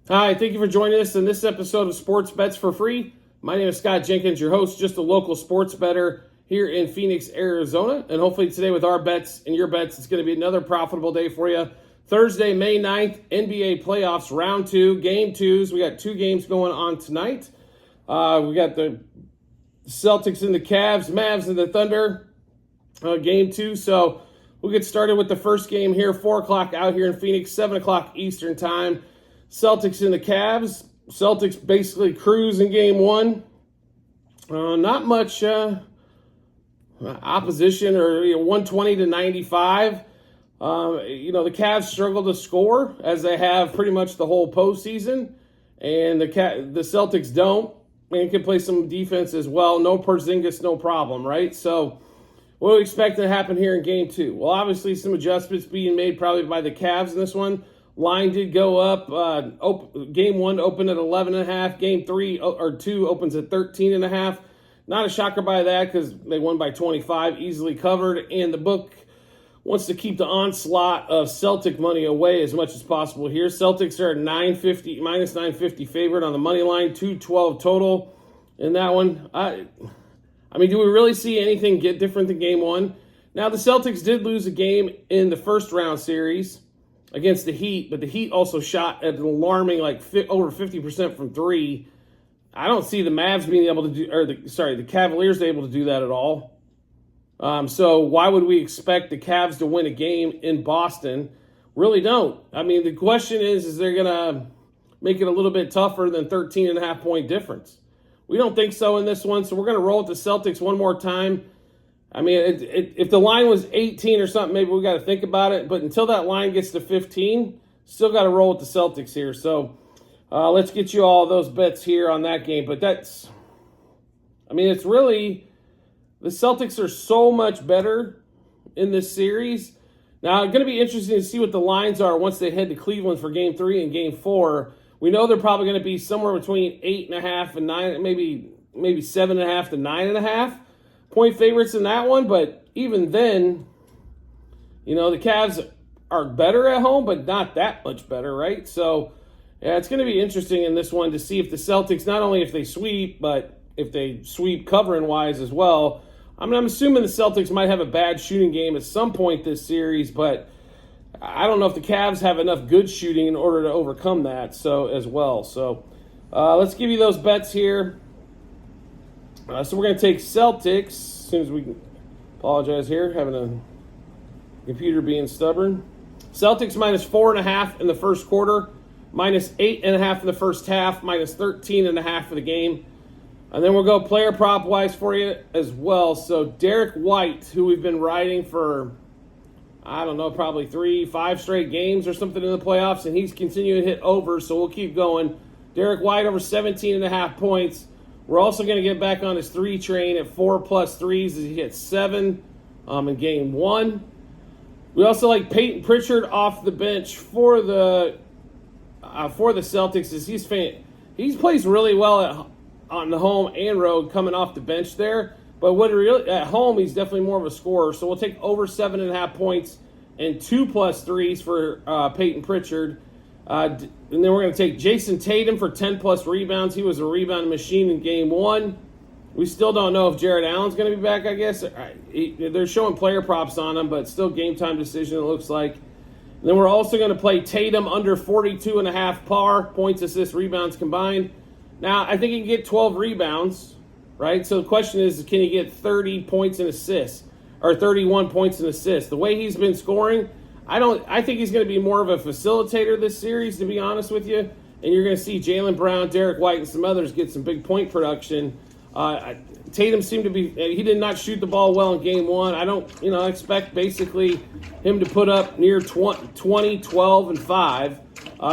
Hi, thank you for joining us in this episode of Sports Bets for Free. My name is Scott Jenkins, your host, just a local sports bettor here in Phoenix, Arizona. And hopefully today with our bets and your bets, it's going to be another profitable day for you. Thursday, May 9th, NBA playoffs, round two, game twos. We got two games going on tonight. We got the Celtics and the Cavs, Mavs and the Thunder, game two. So we'll get started with the first game here, 4 o'clock out here in Phoenix, 7 o'clock Eastern time. Celtics and the Cavs. Celtics basically cruise in game one. Not much opposition, or 120 to 95. The Cavs struggle to score, as they have pretty much the whole postseason, and the Celtics don't, and can play some defense as well. No Porzingis, no problem, right? So what do we expect to happen here in game two? Well, obviously some adjustments being made probably by the Cavs in this one. Line did go up. Game one opened at 11.5. Game two opens at 13.5. Not a shocker by that because they won by 25, easily covered. And the book wants to keep the onslaught of Celtic money away as much as possible here. Celtics are at minus 950 favorite on the money line, 212 total in that one. I mean, do we really see anything get different than game one? Now, the Celtics did lose a game in the first round series against the Heat, but the Heat also shot at an alarming over 50% from three. I don't see the Mavs being able to do, the Cavaliers able to do that at all. So why would we expect the Cavs to win a game in Boston? Really don't. I mean, the question is they're going to make it a little bit tougher than 13.5 point difference? We don't think so in this one, so we're going to roll with the Celtics one more time. I mean, if the line was 18 or something, maybe we got to think about it. But until that line gets to 15, still got to roll with the Celtics here. So let's get you all those bets here on that game. But it's really, the Celtics are so much better in this series. Now, it's going to be interesting to see what the lines are once they head to Cleveland for game 3 and game 4. We know they're probably going to be somewhere between 8.5 and 9, maybe 7.5 to 9.5. Point favorites in that one, but even then, the Cavs are better at home, but not that much better, right? So, yeah, it's going to be interesting in this one to see if the Celtics, not only if they sweep, but if they sweep covering-wise as well. I'm assuming the Celtics might have a bad shooting game at some point this series, but I don't know if the Cavs have enough good shooting in order to overcome that as well. So, let's give you those bets here. So we're going to take Celtics, as soon as we can. Apologize here, having a computer being stubborn. Celtics minus 4.5 in the first quarter, minus 8.5 in the first half, minus 13.5 for the game. And then we'll go player prop wise for you as well. So Derek White, who we've been riding for, probably 3-5 straight games or something in the playoffs, and he's continuing to hit over, so we'll keep going. Derek White over 17.5 points. We're also going to get back on his 3 train at 4+ threes as he hit 7 in game 1. We also like Peyton Pritchard off the bench for the Celtics, as he plays really well on the home and road coming off the bench there. But at home, he's definitely more of a scorer. So we'll take over 7.5 points and 2+ threes for Peyton Pritchard. And then we're going to take Jason Tatum for 10+ rebounds. He was a rebound machine in game 1. We still don't know if Jared Allen's going to be back, I guess. They're showing player props on him, but still game time decision, it looks like. And then we're also going to play Tatum under 42.5 par, points, assists, rebounds combined. Now, I think he can get 12 rebounds, right? So the question is, can he get 30 points and assists, or 31 points and assists? The way he's been scoring, I think he's going to be more of a facilitator this series, to be honest with you. And you're going to see Jaylen Brown, Derek White, and some others get some big point production. Tatum seemed to be, he did not shoot the ball well in game 1. I don't, expect basically him to put up near 20, 12, and 5,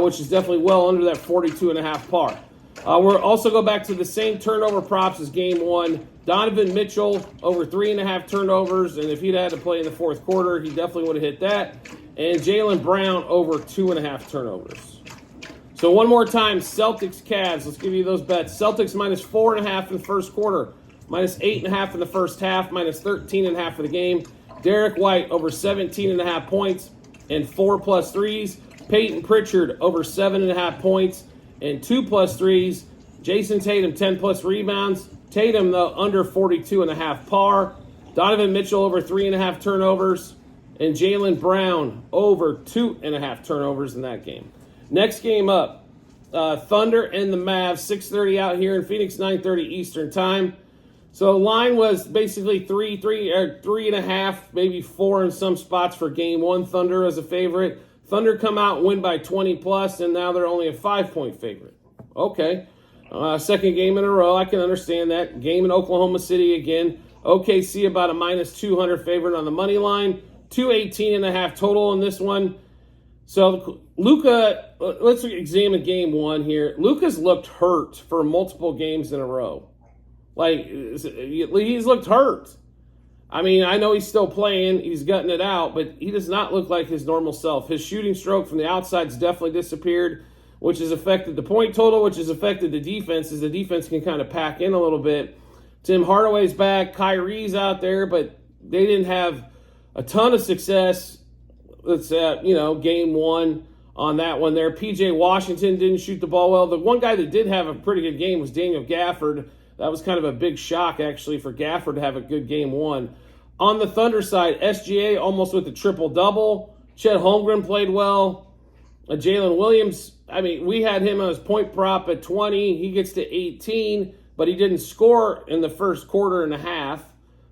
which is definitely well under that 42.5 par. We'll also go back to the same turnover props as game 1. Donovan Mitchell over 3.5 turnovers, and if he'd had to play in the fourth quarter, he definitely would have hit that. And Jaylen Brown over 2.5 turnovers. So one more time, Celtics, Cavs. Let's give you those bets. Celtics minus 4.5 in the first quarter, minus 8.5 in the first half, minus 13.5 for the game. Derek White over 17.5 points and 4+ threes. Peyton Pritchard over 7.5 points and 2+3s. Jason Tatum, 10+ rebounds. Tatum, though, under 42.5 par. Donovan Mitchell, over 3.5 turnovers. And Jaylen Brown, over 2.5 turnovers in that game. Next game up, Thunder and the Mavs, 6:30 out here in Phoenix, 9:30 Eastern time. So the line was basically 3.5, maybe 4 in some spots for game one. Thunder as a favorite. Thunder come out and win by 20+, and now they're only a 5-point favorite. Okay. Second game in a row. I can understand that. Game in Oklahoma City again. OKC about a -200 favorite on the money line. 218.5 total in this one. So Luka, let's examine game one here. Luka's looked hurt for multiple games in a row. Like, he's looked hurt. I mean, I know he's still playing. He's gutting it out, but he does not look like his normal self. His shooting stroke from the outside's definitely disappeared, which has affected the point total, which has affected the defense, as the defense can kind of pack in a little bit. Tim Hardaway's back. Kyrie's out there, but they didn't have a ton of success. Let's game one on that one there. PJ Washington didn't shoot the ball well. The one guy that did have a pretty good game was Daniel Gafford. That was kind of a big shock, actually, for Gafford to have a good game one. On the Thunder side, SGA almost with a triple-double. Chet Holmgren played well. Jalen Williams, I mean, we had him on his point prop at 20. He gets to 18, but he didn't score in the first quarter and a half.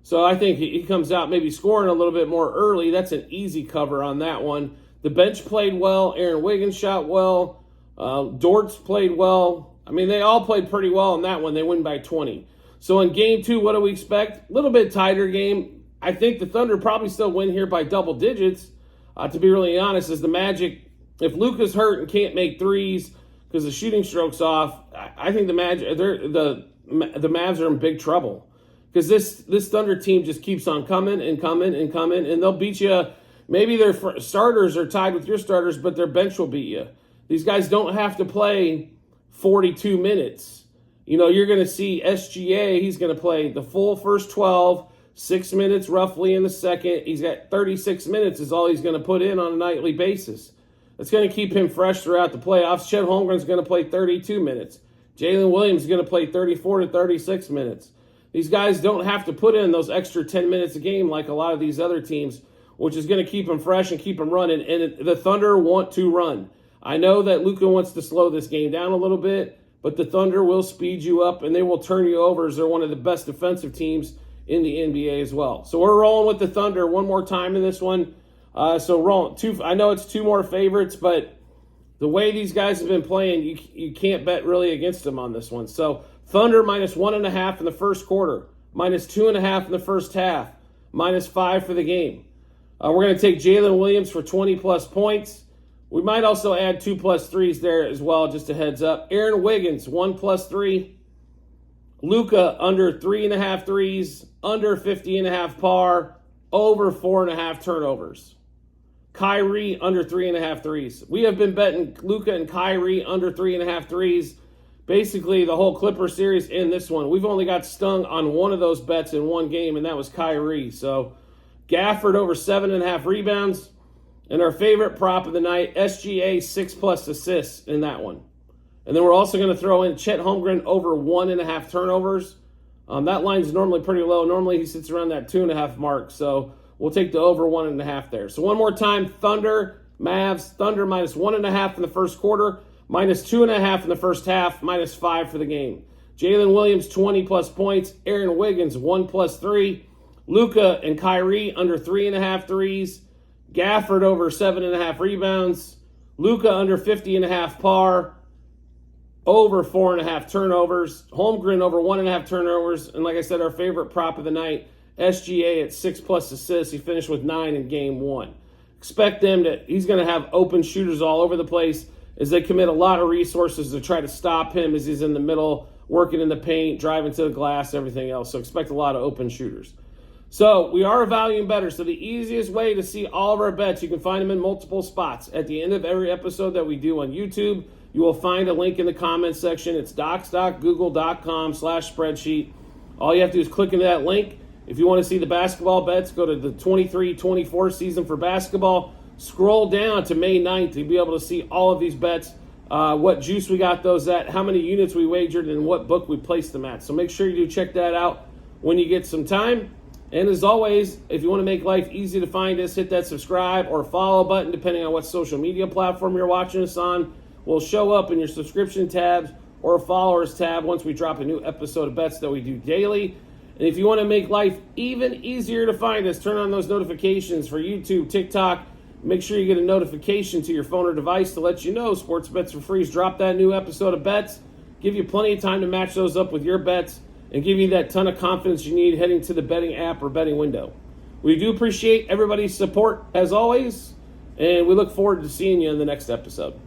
So I think he comes out maybe scoring a little bit more early. That's an easy cover on that one. The bench played well. Aaron Wiggins shot well. Dortz played well. I mean, they all played pretty well in that one. They win by 20. So in game two, what do we expect? A little bit tighter game. I think the Thunder probably still win here by double digits. To be really honest, as the Magic, if Luka's hurt and can't make threes because the shooting stroke's off, I think the Mavs are in big trouble. Because this Thunder team just keeps on coming, and they'll beat you. Maybe their starters are tied with your starters, but their bench will beat you. These guys don't have to play 42 minutes. You know, you're going to see SGA, he's going to play the full first 12, 6 minutes roughly in the second. He's got 36 minutes is all he's going to put in on a nightly basis. That's going to keep him fresh throughout the playoffs. Chet Holmgren's going to play 32 minutes. Jalen Williams is going to play 34 to 36 minutes. These guys don't have to put in those extra 10 minutes a game like a lot of these other teams, which is going to keep them fresh and keep them running. And the Thunder want to run. I know that Luka wants to slow this game down a little bit, but the Thunder will speed you up and they will turn you over as they're one of the best defensive teams in the NBA as well. So we're rolling with the Thunder one more time in this one. So rolling. I know it's two more favorites, but the way these guys have been playing, you can't bet really against them on this one. So Thunder -1.5 in the first quarter, -2.5 in the first half, -5 for the game. We're going to take Jalen Williams for 20+ points. We might also add 2+3s there as well, just a heads up. Aaron Wiggins, 1+3. Luka, under 3.5 threes, under 50.5 par, over 4.5 turnovers. Kyrie, under 3.5 threes. We have been betting Luka and Kyrie under 3.5 threes basically the whole Clipper series and this one. We've only got stung on one of those bets in one game, and that was Kyrie. So Gafford over 7.5 rebounds. And our favorite prop of the night, SGA 6+ assists in that one. And then we're also going to throw in Chet Holmgren over 1.5 turnovers. That line's normally pretty low. Normally he sits around that 2.5 mark. So we'll take the over 1.5 there. So one more time, Thunder, Mavs, Thunder -1.5 in the first quarter, -2.5 in the first half, -5 for the game. Jalen Williams, 20+ points. Aaron Wiggins, 1+3. Luka and Kyrie under 3.5 threes. Gafford over 7.5 rebounds. Luka under 50.5 par. Over 4.5 turnovers. Holmgren over 1.5 turnovers. And like I said, our favorite prop of the night, SGA at 6+ assists. He finished with 9 in game one. Expect he's going to have open shooters all over the place as they commit a lot of resources to try to stop him as he's in the middle, working in the paint, driving to the glass, everything else. So expect a lot of open shooters. So we are a value better. So the easiest way to see all of our bets, you can find them in multiple spots. At the end of every episode that we do on YouTube, you will find a link in the comments section. It's docs.google.com/spreadsheet. All you have to do is click into that link. If you want to see the basketball bets, go to the 23-24 season for basketball. Scroll down to May 9th to be able to see all of these bets what juice we got those at, how many units we wagered, and what book we placed them at. So make sure you do check that out when you get some time. And as always, if you want to make life easy to find us, hit that subscribe or follow button, depending on what social media platform you're watching us on. Will show up in your subscription tabs or followers tab once we drop a new episode of bets that we do daily. And if you want to make life even easier to find us, turn on those notifications for YouTube, TikTok. Make sure you get a notification to your phone or device to let you know Sports Bets for Free's drop that new episode of bets. Give you plenty of time to match those up with your bets and give you that ton of confidence you need heading to the betting app or betting window. We do appreciate everybody's support as always, and we look forward to seeing you in the next episode.